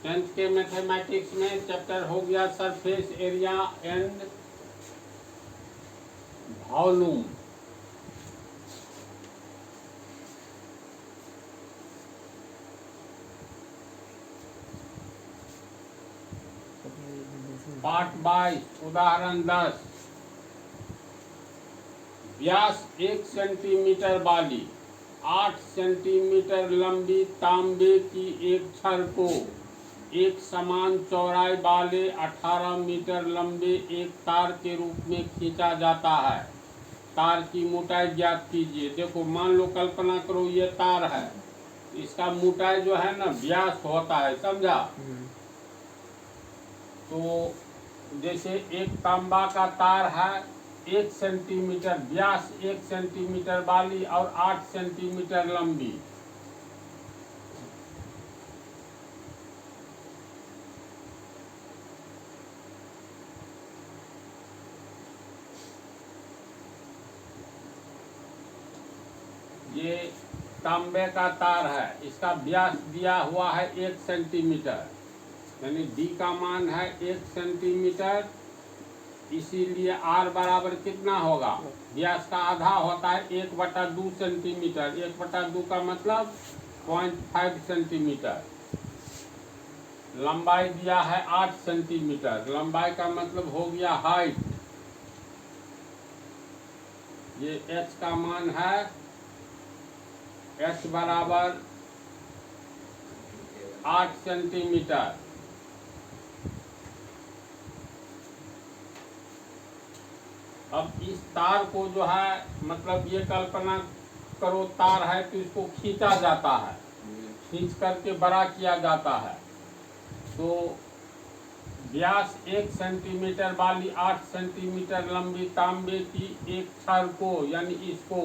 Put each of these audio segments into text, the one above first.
Tenth के mathematics में chapter हो गया surface area and volume. Part 22 उदाहरण 10। व्यास 1 सेंटीमीटर वाली 8 सेंटीमीटर लंबी तांबे की एक छड़ को एक समान चौड़ाई वाले 18 मीटर लंबे एक तार के रूप में खींचा जाता है। तार की मोटाई ज्ञात कीजिए। देखो, मान लो, कल्पना करो ये तार है, इसका मोटाई जो है ना व्यास होता है, समझा? तो जैसे एक तांबा का तार है 1 सेंटीमीटर व्यास, 1 सेंटीमीटर वाली और 8 सेंटीमीटर लंबी। ये तांबे का तार है, इसका व्यास दिया हुआ है 1 सेंटीमीटर, यानी डी का मान है 1 सेंटीमीटर। इसीलिए आर बराबर कितना होगा? व्यास का आधा होता है 1/2 सेंटीमीटर। 1/2 का मतलब 0.5 सेंटीमीटर। लंबाई दिया है 8 सेंटीमीटर। लंबाई का मतलब हो गया हाइट। ये एच का मान है, एच बराबर 8 सेंटीमीटर। अब इस तार को जो है, मतलब ये कल्पना करो तार है तो इसको खींचा जाता है, खींच करके बड़ा किया जाता है। तो व्यास 1 सेंटीमीटर वाली 8 सेंटीमीटर लंबी तांबे की एक छड़ को, यानी इसको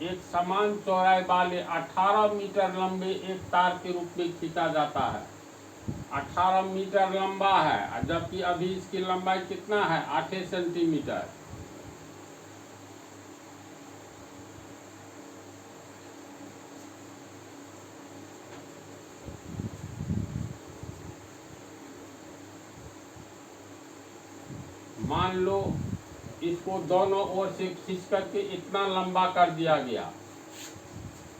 एक समान चौड़ाई वाले 18 मीटर लंबे एक तार के रूप में खींचा जाता है। 18 मीटर लंबा है, जबकि अभी इसकी लंबाई कितना है? 8 सेंटीमीटर। मान लो इसको दोनों ओर से खींच करके इतना लंबा कर दिया गया,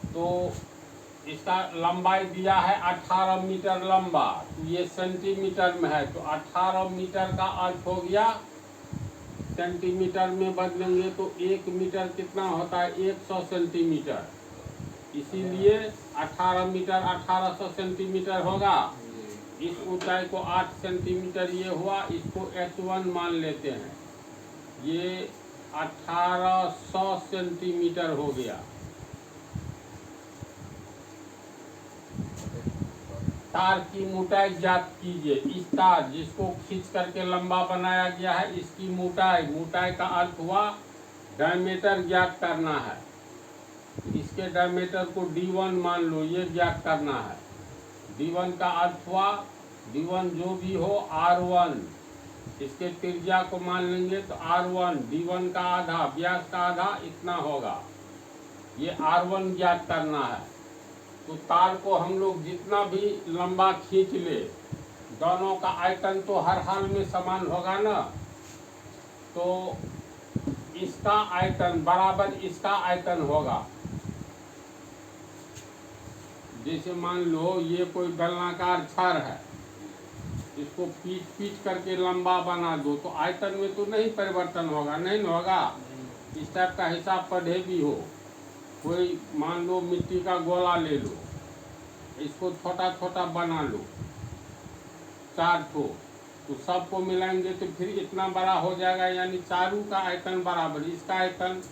तो इसका लंबाई दिया है 18 मीटर लंबा। तो ये सेंटीमीटर में है, तो 18 मीटर का अर्थ हो गया, सेंटीमीटर में बदलेंगे तो 1 मीटर कितना होता है? 100 सेंटीमीटर। इसीलिए 18 मीटर 1800 सेंटीमीटर होगा। इस ऊंचाई को 8 सेंटीमीटर ये हुआ, इसको H1 मान लेते हैं। ये 1800 सेंटीमीटर हो गया। तार की मोटाई ज्ञात कीजिए। इस तार जिसको खींच करके लंबा बनाया गया है, इसकी मोटाई, मोटाई का अर्थ हुआ डायमीटर ज्ञात करना है। इसके डायमीटर को D1 मान लो, ये ज्ञात करना है। D1 का अर्थ हुआ, D1 जो भी हो R1, इसके त्रिज्या को मान लेंगे तो R1, D1 का आधा, व्यास का आधा इतना होगा। ये R1 ज्ञात करना है। तो तार को हम लोग जितना भी लंबा खींच ले, दोनों का आयतन तो हर हाल में समान होगा ना। तो इसका आयतन बराबर इसका आयतन होगा। जैसे मान लो ये कोई बेलनाकार छड़ है, इसको पीट करके लंबा बना दो, तो आयतन में तो नहीं परिवर्तन होगा, नहीं होगा। इस टाइप का हिसाब पढ़े भी हो। कोई मान लो मिट्टी का गोला ले लो, इसको छोटा छोटा बना लो, 4 ठो, तो सबको मिलाएंगे तो फिर इतना बड़ा हो जाएगा, यानी चारों का आयतन बराबर इसका आयतन।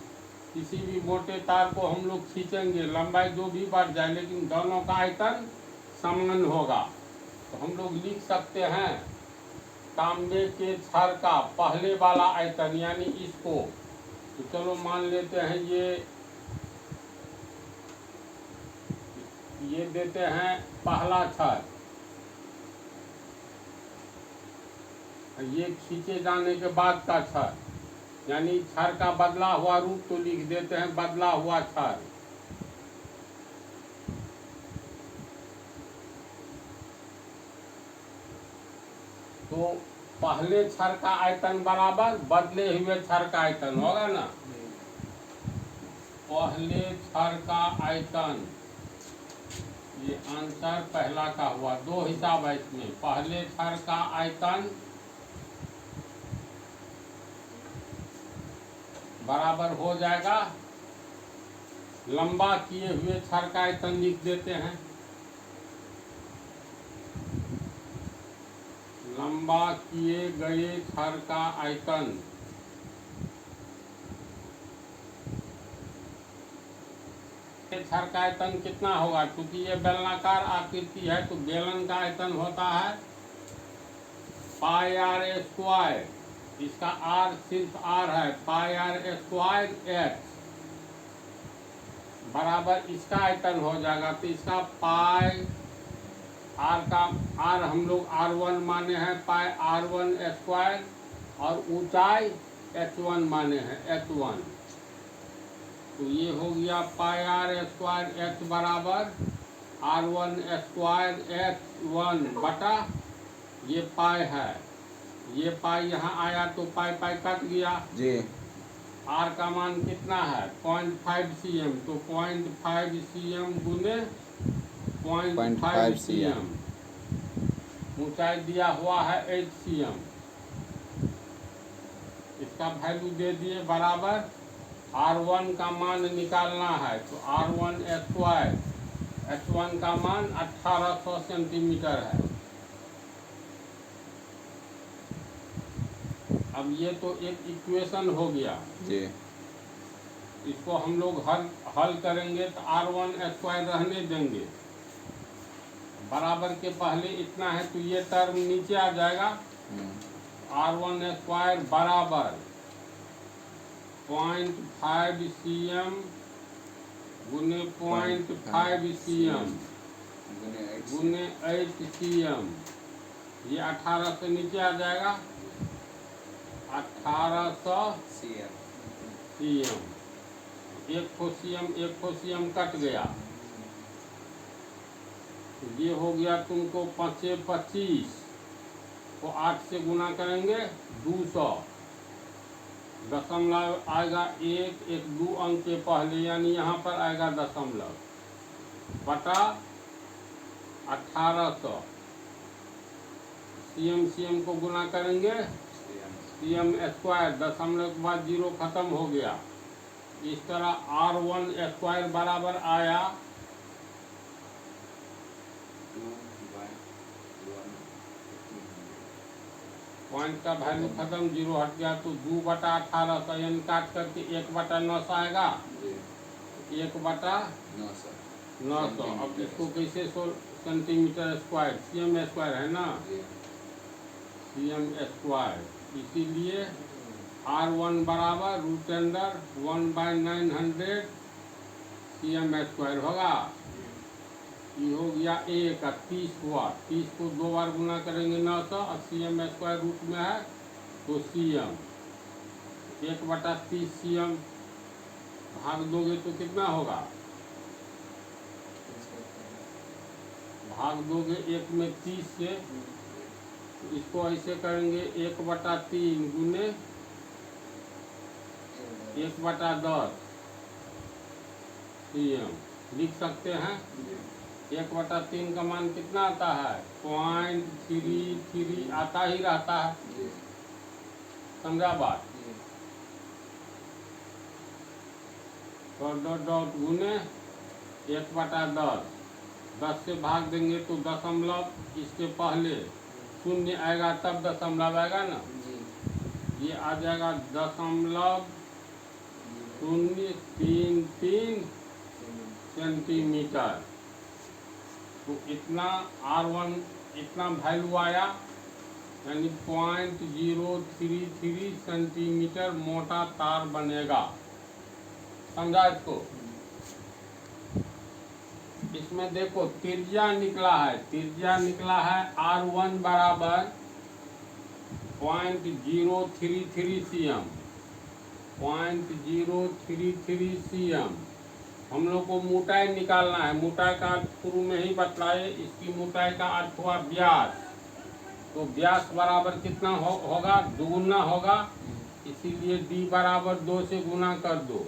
किसी भी मोटे तार को हम लोग खींचेंगे, लंबाई जो भी बढ़ जाए, लेकिन दोनों का आयतन समान होगा। तो हम लोग लिख सकते हैं तांबे के छड़ का पहले वाला आयतन, यानी इसको, तो चलो मान लेते हैं ये देते हैं पहला छड़। ये खींचे जाने के बाद का छड़, यानी छड़ का बदला हुआ रूप, तो लिख देते हैं बदला हुआ छड़। तो पहले छड़ का आयतन बराबर बदले हुए छड़ का आयतन होगा ना। पहले छड़ का आयतन, ये आंसर पहला का हुआ। दो हिसाब है इसमें। पहले छड़ का आयतन बराबर हो जाएगा, लंबा किए हुए छड़ का आयतन लिख देते हैं। लंबा किए गए छड़ का आयतन छड़ का आयतन कितना होगा? क्योंकि ये बेलनाकार आकृति है तो बेलन का आयतन होता है पाई आर स्क्वायर। इसका आर सिर्फ आर है, पाई आर स्क्वायर एच बराबर इसका आयतन हो जाएगा। तो इसका पाई आर का आर हम लोग R1 माने हैं, पाई R1 स्क्वायर, और ऊंचाई H1 माने हैं, H1। तो ये हो गया पाई आर स्क्वायर एच बराबर R1 स्क्वायर H1 बटा ये पाई है। ये पाई यहाँ आया तो पाई पाई कट गया जी। आर का मान कितना है? 0.5 cm। तो 0.5 cm गुने 0.5 cm। ऊंचाई दिया हुआ है 8 cm। इसका वैल्यू दे दिए बराबर R1 का मान निकालना है तो R1 स्क्वायर H1 का मान 1800 सेंटीमीटर है। अब ये तो एक इक्वेशन हो गया जी। इसको हम लोग हल करेंगे तो R1 स्क्वायर रहने देंगे, बराबर के पहले इतना है तो ये टर्म नीचे आ जाएगा। R1 स्क्वायर बराबर 0.5 cm गुने 0.5 cm गुने 8 cm। ये 18 से नीचे आ जाएगा 1800 cm। एक ठो cm कट गया। ये हो गया तुमको 5 25 को 8 से गुना करेंगे 200। दशमलव आएगा 1 1 2 अंक के पहले, यानी यहाँ पर आएगा दशमलव बटा 1800। cm को गुना करेंगे cm स्क्वायर, दशमलव के बाद 0 खत्म हो गया। इस तरह R1 स्क्वायर बराबर आया पॉइंट का वैल्यू खत्म, 0 हट गया तो 2 बटा 1800, यानी काट करके 1 बटा 900 आएगा। 1 बटा 900। अब इसको कैसे सेंटीमीटर स्क्वायर, cm स्क्वायर है ना, cm स्क्वायर। इसीलिए R1 बराबर √1/900 cm स्क्वायर होगा। ये हो गया 1 और 30 हुआ। 30 को 2 बार गुना करेंगे 900 और cm स्क्वायर रूट में है तो cm 1 बटा 30 cm भाग दोगे तो कितना होगा? भाग दोगे 1 में 30 से, तो इसको ऐसे करेंगे 1 बटा 3 गुने 1 बटा 10 cm लिख सकते हैं। 1 बटा 3 का मान कितना आता है? 0.33 आता ही रहता है। समझा बात? डॉट डॉट गुने 1 बटा 10। 10 से भाग देंगे तो दशमलव इसके पहले शून्य आएगा तब दशमलव आएगा ना। ये आ जाएगा 0.033 सेंटीमीटर। तो इतना R1 इतना वैल्यू आया, यानी 0.033 सेंटीमीटर मोटा तार बनेगा। समझा इसको? इसमें देखो त्रिज्या निकला है, त्रिज्या निकला है R1 बराबर 0.033 cm, 0.033 cm। हम लोग को मोटाई निकालना है। मोटाई का शुरू में ही बतलाए, इसकी मोटाई का अर्थ हुआ व्यास। तो व्यास बराबर कितना होगा, दुगुना होगा, इसीलिए डी बराबर 2 से गुना कर दो,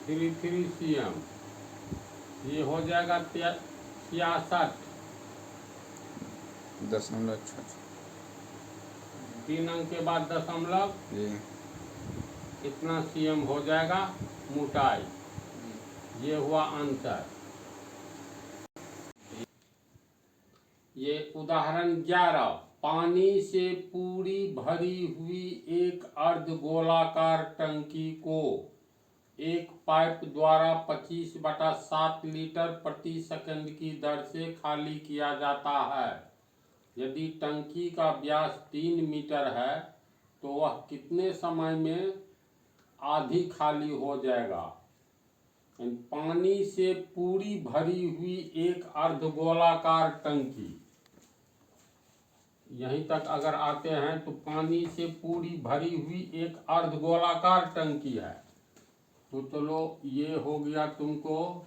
33 cm, ये हो जाएगा 66 दशमलव 3 अंक के बाद दशमलव, इतना cm हो जाएगा मोटाई। ये हुआ आंसर। ये उदाहरण 11, पानी से पूरी भरी हुई एक अर्धगोलाकार टंकी को एक पाइप द्वारा 25/7 लीटर प्रति सेकंड की दर से खाली किया जाता है। यदि टंकी का व्यास 3 मीटर है तो वह कितने समय में आधी खाली हो जाएगा। पानी से पूरी भरी हुई एक अर्धगोलाकार टंकी, यहीं तक अगर आते हैं तो पानी से पूरी भरी हुई एक अर्धगोलाकार टंकी है, तो चलो ये हो गया तुमको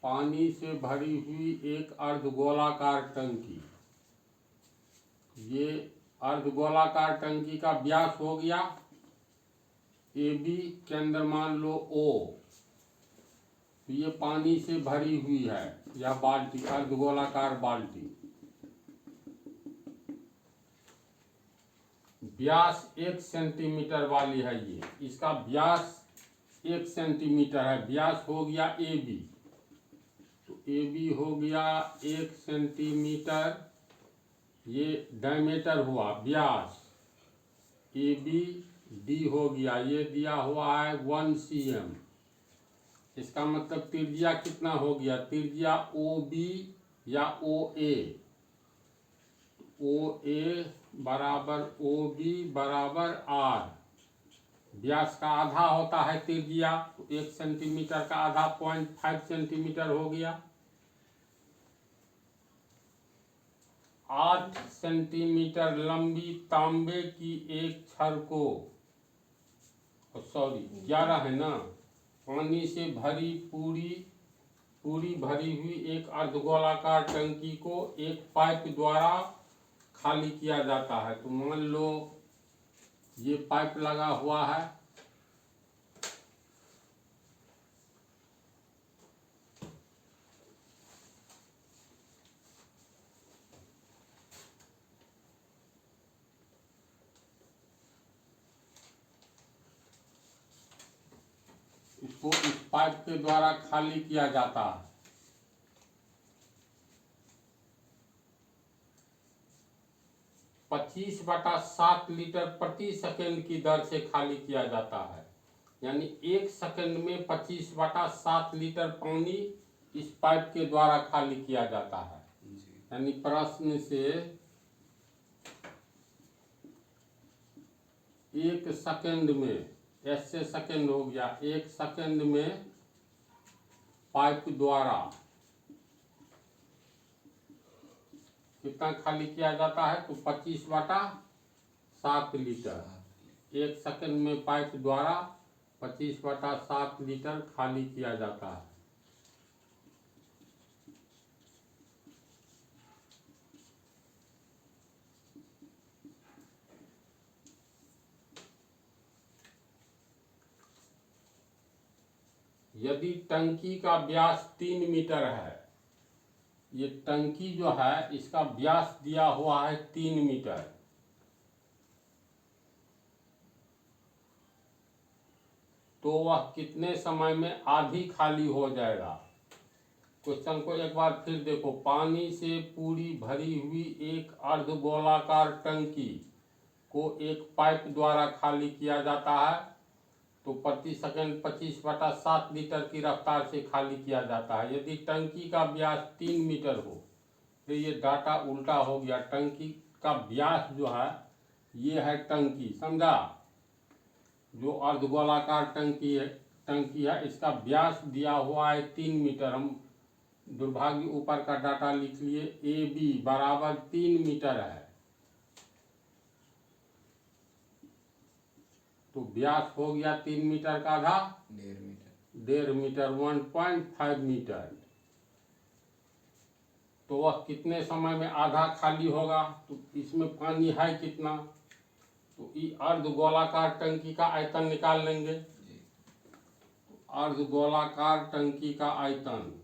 पानी से भरी हुई एक अर्धगोलाकार टंकी। ये अर्धगोलाकार टंकी का व्यास हो गया AB, केंद्र मान लो O, तो ये पानी से भरी हुई है यह बाल्टी, अर्धगोलाकार बाल्टी। व्यास 1 सेंटीमीटर वाली है ये, इसका व्यास 1 सेंटीमीटर है, व्यास हो गया AB, तो AB हो गया 1 सेंटीमीटर, ये डायमीटर हुआ व्यास, AB D हो गया, ये दिया हुआ है 1 cm। इसका मतलब त्रिज्या कितना हो गया, त्रिज्या OB या OA, OA बराबर OB बराबर R। व्यास का आधा होता है त्रिज्या, तो 1 सेंटीमीटर का आधा 0.5 सेंटीमीटर हो गया। 8 सेंटीमीटर लंबी तांबे की एक छड़ को, सॉरी 11 है ना, पानी से पूरी भरी हुई एक अर्धगोलाकार टंकी को एक पाइप द्वारा खाली किया जाता है। तो मान लो ये पाइप लगा हुआ है, इसको इस पाइप के द्वारा खाली किया जाता है। पच्चीस बटा 7 लीटर प्रति सेकंड की दर से खाली किया जाता है, यानी 1 सेकंड में 25/7 लीटर पानी इस पाइप के द्वारा खाली किया जाता है। यानी प्रश्न से 1 सेकंड में, ऐसे सेकंड हो गया, 1 सेकंड में पाइप द्वारा कितना खाली किया जाता है, तो 25/7 लीटर। 1 सेकंड में पाइप द्वारा 25/7 लीटर खाली किया जाता है। यदि टंकी का व्यास 3 मीटर है, ये टंकी जो है इसका व्यास दिया हुआ है 3 मीटर, तो वह कितने समय में आधी खाली हो जाएगा। क्वेश्चन को एक बार फिर देखो, पानी से पूरी भरी हुई एक अर्धगोलाकार टंकी को एक पाइप द्वारा खाली किया जाता है, तो प्रति सेकंड 25/7 लीटर की रफ्तार से खाली किया जाता है। यदि टंकी का व्यास 3 मीटर हो, तो ये डाटा उल्टा हो गया। टंकी का व्यास जो है ये है टंकी, समझा, जो अर्धगोलाकार टंकी है इसका व्यास दिया हुआ है 3 मीटर। हम दुर्भाग्य ऊपर का डाटा लिख लिए, AB बराबर 3 मीटर है, तो व्यास हो गया 3 मीटर का आधा, 1.5 मीटर, 1.5 मीटर। तो वह कितने समय में आधा खाली होगा, तो इसमें पानी है कितना, तो ये अर्ध गोलाकार टंकी का आयतन निकाल लेंगे। अर्ध गोलाकार टंकी का आयतन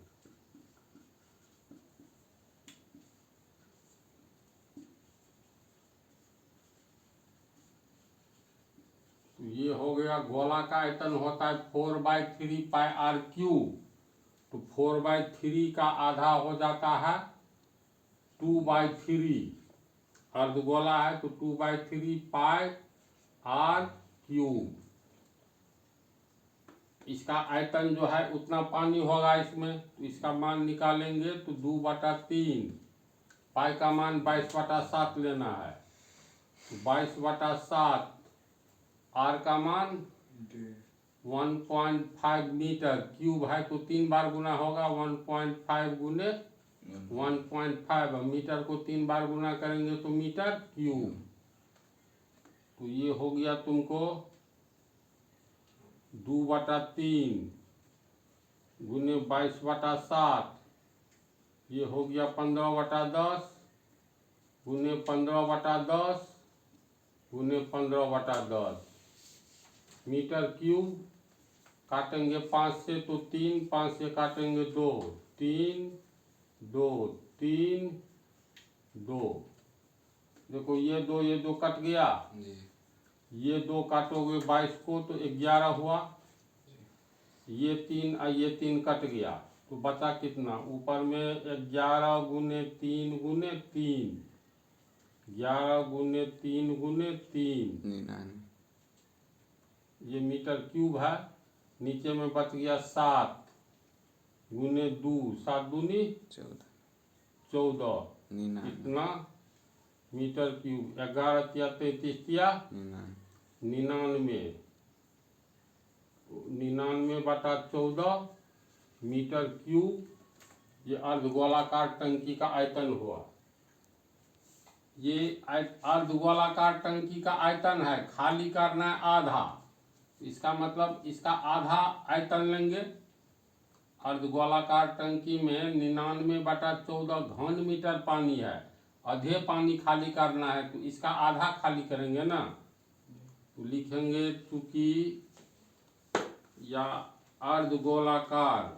तो ये हो गया, गोला का आयतन होता है 4/3 पाई आर क्यूब, तो 4/3 का आधा हो जाता है 2/3, अर्धगोला है तो 2/3 पाई आर क्यूब। इसका आयतन जो है उतना पानी होगा इसमें, तो इसका मान निकालेंगे तो 2/3, पाई का मान 22/7 लेना है, तो 22/7, आर का मान 1.5 मीटर, क्यूब है तो 3 बार गुना होगा, 1.5 गुने 1.5, मीटर को 3 बार गुना करेंगे तो मीटर क्यूब। तो ये हो गया तुमको 2/3 गुने 22/7, ये हो गया 15/10 गुने 15/10 गुने 15/10 मीटर क्यूब। काटेंगे 5 से तो 3, 5 से काटेंगे 2, 3 2 3 2, देखो ये 2 कट गया, ये 2 काटोगे 22 को तो 11 हुआ, ये 3 और ये 3 कट गया, तो बचा कितना, ऊपर में 11 गुने 3 गुने 3, 11 गुने 3 गुने 3, ये मीटर क्यूब है। नीचे में बच गया 7 गुने 2, 7 दूनी 14, इतना मीटर क्यूब। 11 तिया 33 तिया 99, 99/14 मीटर क्यूब। ये अर्धगोलाकार टंकी का आयतन हुआ। ये अर्धगोलाकार टंकी का आयतन है, खाली करना है आधा, इसका मतलब इसका आधा आयतन लेंगे। अर्धगोलाकार टंकी में 99/14 घन मीटर पानी है, आधे पानी खाली करना है, तो इसका आधा खाली करेंगे ना, तो लिखेंगे चूंकि या अर्धगोलाकार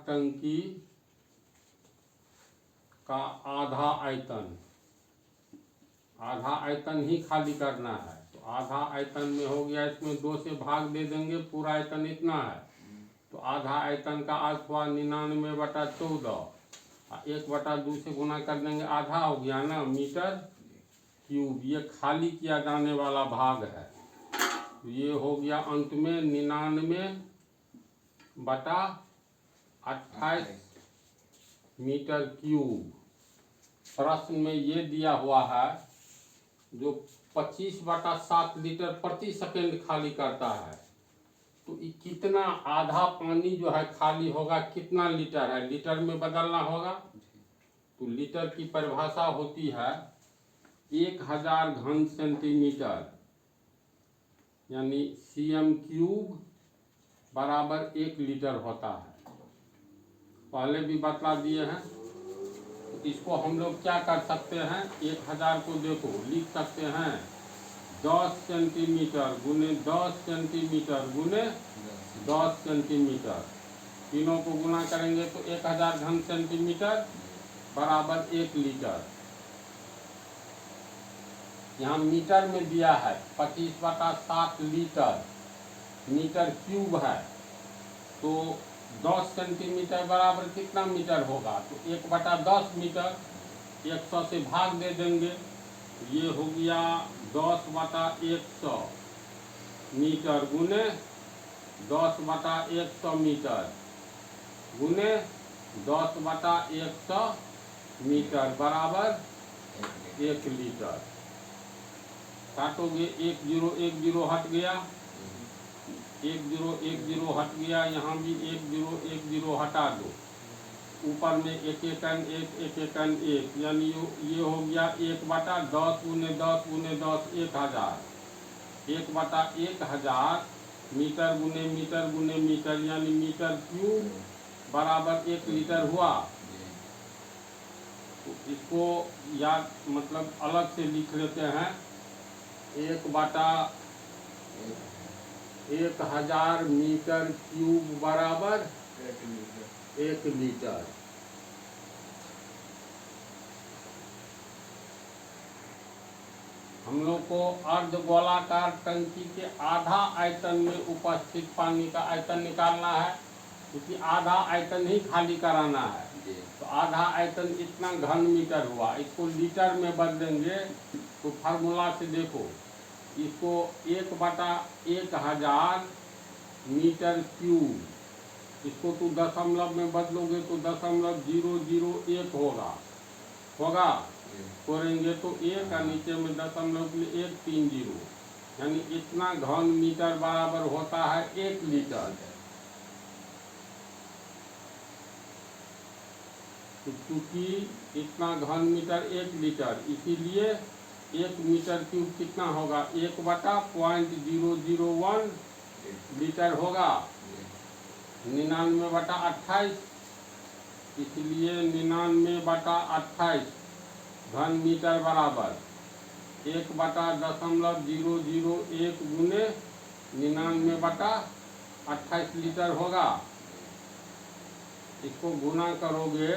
टंकी का आधा आयतन ही खाली करना है, तो आधा आयतन में हो गया, इसमें 2 से भाग दे देंगे, पूरा आयतन इतना है, तो आधा आयतन का अर्थ हुआ 99/14, 1/2 से गुना कर देंगे, आधा हो गया ना मीटर क्यूब। ये खाली किया जाने वाला भाग है, तो ये हो गया अंत में 99/28 मीटर क्यूब। प्रश्न में ये दिया हुआ है जो 25/7 लीटर प्रति सेकंड खाली करता है, तो ये कितना आधा पानी जो है खाली होगा, कितना लीटर है, लीटर में बदलना होगा। तो लीटर की परिभाषा होती है 1000 घन सेंटीमीटर, यानी cm³ बराबर 1 लीटर होता है। पहले भी बतला दिए हैं, तो इसको हम लोग क्या कर सकते हैं, 1000 को देखो लिख सकते हैं 10 सेंटीमीटर गुने 10 सेंटीमीटर गुने 10 सेंटीमीटर, तीनों को गुना करेंगे तो 1000 घन सेंटीमीटर बराबर 1 लीटर। यहाँ मीटर में दिया है 25/7 लीटर, मीटर क्यूब है, तो 10 सेंटीमीटर बराबर कितना मीटर होगा, तो 1/10 मीटर, 100 से भाग दे देंगे, ये हो गया 10/100 मीटर गुने 10/100 मीटर गुने 10/100 मीटर बराबर 1 लीटर। काटोगे 1 0 1 0 हट गया, 1 0 1 0 हट गया, यहाँ भी 1 0 1 0 हटा दो, ऊपर में 1 1 1 1 1 1, यानी ये हो गया 1/10 गुने 10 गुने 10 1000, 1/1000 मीटर गुने मीटर यानी मीटर क्यूब बराबर 1 लीटर हुआ। तो इसको याद मतलब अलग से लिख लेते हैं। 1/1000 मीटर क्यूब बराबर 1 लीटर। हम लोग को अर्धगोलाकार टंकी के आधा आयतन में उपस्थित पानी का आयतन निकालना है, क्योंकि आधा आयतन ही खाली कराना है। तो आधा आयतन इतना घन मीटर हुआ। इसको लीटर में बदलेंगे तो फार्मूला से देखो, इसको 1/1000 मीटर क्यूब, इसको तो दशमलव में बदलोगे तो 0.001 होगा करेंगे तो 1 और नीचे में दशमलव के लिए 130, यानी इतना घन मीटर बराबर होता है 1 लीटर। तो चूंकि इतना घन मीटर 1 लीटर, इसीलिए 1 मीटर क्यूब कितना होगा 1/001 लीटर होगा। 99/28, इसलिए 99/28 घन मीटर बराबर 1/001 गुने 99/28 लीटर होगा। इसको गुना करोगे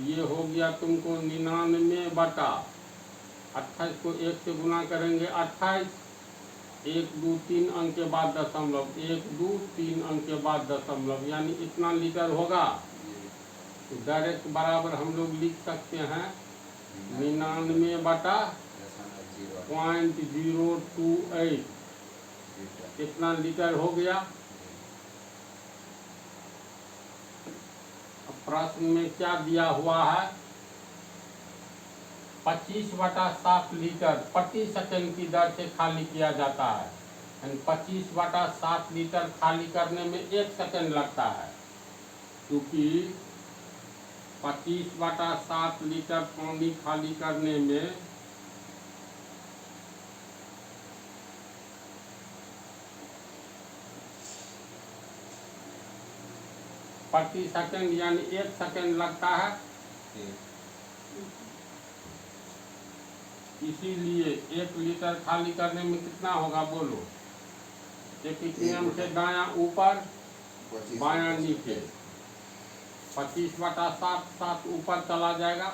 ये हो गया तुमको 99/28 को 1 से गुना करेंगे 28, 1 2 3 अंक के बाद दशमलव, 1 2 3 अंक के बाद दशमलव, यानी इतना लीटर होगा। तो डायरेक्ट बराबर हम लोग लिख सकते हैं 99/028 इतना लीटर हो गया। अब प्रश्न में क्या दिया हुआ है, 25/7 लीटर प्रति सेकंड की दर से खाली किया जाता है। यानी 25/7 लीटर खाली करने में 1 सेकंड लगता है, क्योंकि 25/7 लीटर पानी खाली करने में प्रति सेकंड यानी 1 सेकंड लगता है। इसीलिए 1 लीटर खाली करने में कितना होगा बोलो। एक नियम से दायां ऊपर बायां नीचे, 25/7 7 ऊपर चला जाएगा,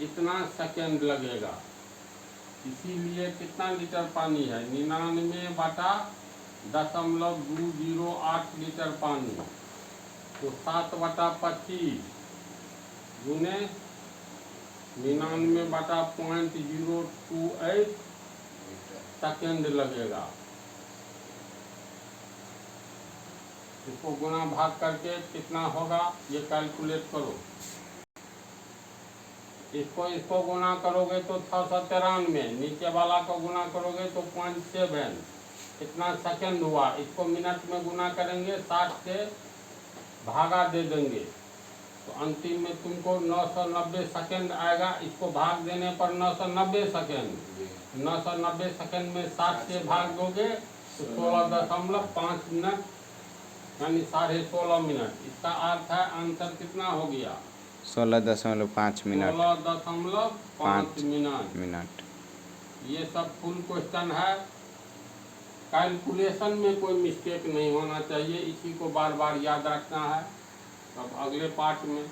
इतना सेकंड लगेगा। इसीलिए कितना लीटर पानी है 99/0.208 लीटर पानी। तो 7/25 गुने 99/028 सेकेंड लगेगा। इसको गुना भाग करके कितना होगा ये कैलकुलेट करो। इसको गुना करोगे तो 693, नीचे वाला को गुना करोगे तो 0.7, इतना सेकंड हुआ। इसको मिनट में गुना करेंगे 60 से भागा दे देंगे तो अंतिम में तुमको 990 सेकंड आएगा। इसको भाग देने पर 990 सेकंड, 990 सेकंड में 60 से भाग दोगे तो 16.5 मिनट, यानी 16.5 मिनट। इसका अर्थ है आंसर कितना हो गया 16.5 मिनट, 16.5 मिनट। ये सब फुल क्वेश्चन है, कैलकुलेशन में कोई मिस्टेक नहीं होना चाहिए, इसी को बार बार याद रखना है। अब अगले पार्ट में